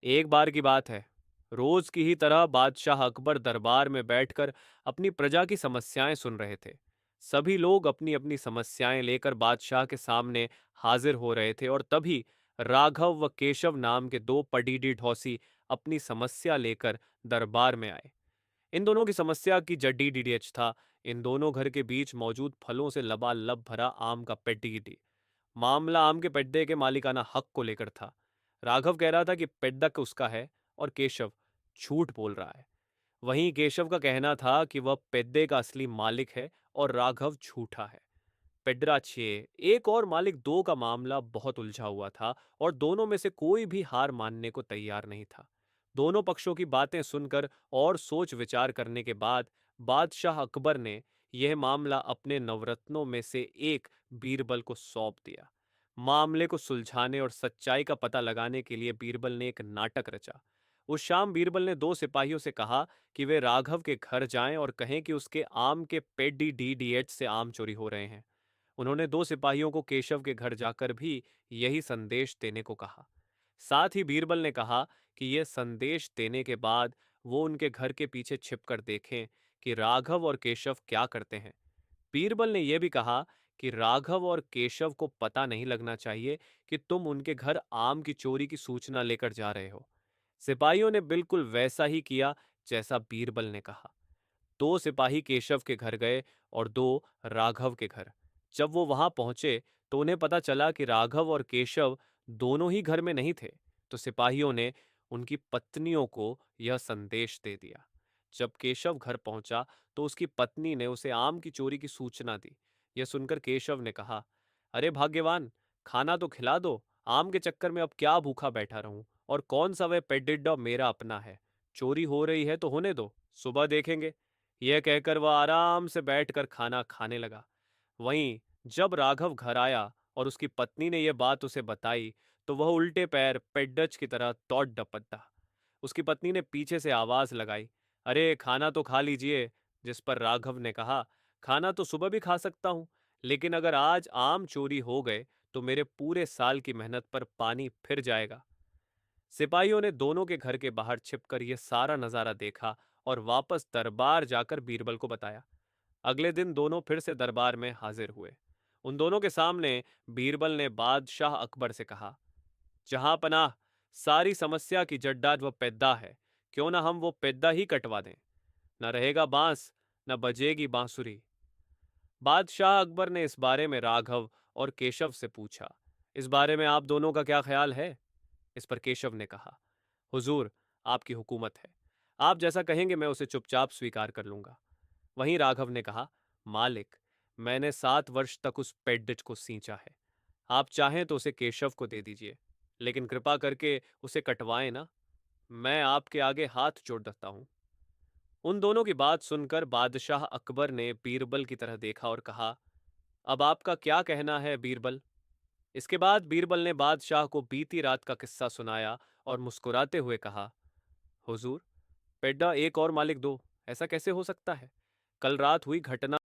एक बार की बात है, रोज की ही तरह बादशाह अकबर दरबार में बैठकर अपनी प्रजा की समस्याएं सुन रहे थे। सभी लोग अपनी अपनी समस्याएं लेकर बादशाह के सामने हाजिर हो रहे थे और तभी राघव व केशव नाम के दो पडीडी ढौसी अपनी समस्या लेकर दरबार में आए। इन दोनों की समस्या की जड्डी डीडीएच था। इन दोनों घर के बीच मौजूद फलों से लबालब भरा आम का पेड्डी। मामला आम के पेड्डे के मालिकाना हक को लेकर था। राघव कह रहा था कि पेड्डा उसका है और केशव झूठ बोल रहा है। वहीं केशव का कहना था कि वह पेड्डे का असली मालिक है और राघव झूठा है। पेड्डरा 6, एक और मालिक 2 का मामला बहुत उलझा हुआ था और दोनों में से कोई भी हार मानने को तैयार नहीं था। दोनों पक्षों की बातें सुनकर और सोच विचार करने के बाद बादशाह अकबर ने यह मामला अपने नवरत्नों में से एक बीरबल को सौंप दिया। मामले को सुलझाने और सच्चाई का पता लगाने के लिए बीरबल ने एक नाटक रचा। उस शाम बीरबल ने 2 सिपाहियों से कहा कि वे राघव के घर जाएं और कहें कि उसके आम के पेडी डी डीएच से आम चोरी हो रहे हैं। उन्होंने 2 सिपाहियों को केशव के घर जाकर भी यही संदेश देने को कहा। साथ ही बीरबल ने कहा कि यह संदेश देने के बाद वो उनके घर के पीछे छिपकर देखें कि राघव और केशव क्या करते हैं। बीरबल ने यह भी कहा कि राघव और केशव को पता नहीं लगना चाहिए कि तुम उनके घर आम की चोरी की सूचना लेकर जा रहे हो। सिपाहियों ने बिल्कुल वैसा ही किया जैसा बीरबल ने कहा। 2 सिपाही केशव के घर गए और 2 राघव के घर। जब वो वहां पहुंचे तो उन्हें पता चला कि राघव और केशव दोनों ही घर में नहीं थे। तो सिपाहियों ने उनकी पत्नियों को यह संदेश दे दिया। जब केशव घर पहुंचा तो उसकी पत्नी ने उसे आम की चोरी की सूचना दी। यह सुनकर केशव ने कहा, अरे भाग्यवान, खाना तो खिला दो। आम के चक्कर में अब क्या भूखा बैठा रहूं, और कौन सा वह पेडिड्डा मेरा अपना है। चोरी हो रही है तो होने दो, सुबह देखेंगे। यह कहकर वह आराम से बैठकर खाना खाने लगा। वहीं जब राघव घर आया और उसकी पत्नी ने यह बात उसे बताई तो वह उल्टे पैर पेड्डज की तरह दौड़ डपटा। उसकी पत्नी ने पीछे से आवाज लगाई, अरे खाना तो खा लीजिए। जिस पर राघव ने कहा, खाना तो सुबह भी खा सकता हूं, लेकिन अगर आज आम चोरी हो गए तो मेरे पूरे साल की मेहनत पर पानी फिर जाएगा। सिपाहियों ने दोनों के घर के बाहर छिपकर यह सारा नजारा देखा और वापस दरबार जाकर बीरबल को बताया। अगले दिन दोनों फिर से दरबार में हाजिर हुए। उन दोनों के सामने बीरबल ने बादशाह अकबर से कहा, जहां पनाह, सारी समस्या की जड्डा वो पेद्दा है। क्यों ना हम वो पेद्दा ही कटवा दें। न रहेगा बांस, न बजेगी बांसुरी। बादशाह अकबर ने इस बारे में राघव और केशव से पूछा, इस बारे में आप दोनों का क्या ख्याल है। इस पर केशव ने कहा, हुजूर, आपकी हुकूमत है। आप जैसा कहेंगे मैं उसे चुपचाप स्वीकार कर लूंगा। वहीं राघव ने कहा, मालिक, मैंने 7 वर्ष तक उस पेड्डिज को सींचा है। आप चाहें तो उसे केशव को दे दीजिए, लेकिन कृपा करके उसे कटवाएं ना। मैं आपके आगे हाथ जोड़ देता हूं। उन दोनों की बात सुनकर बादशाह अकबर ने बीरबल की तरह देखा और कहा, अब आपका क्या कहना है बीरबल। इसके बाद बीरबल ने बादशाह को बीती रात का किस्सा सुनाया और मुस्कुराते हुए कहा, हुजूर, पेड्डा एक और मालिक दो, ऐसा कैसे हो सकता है। कल रात हुई घटना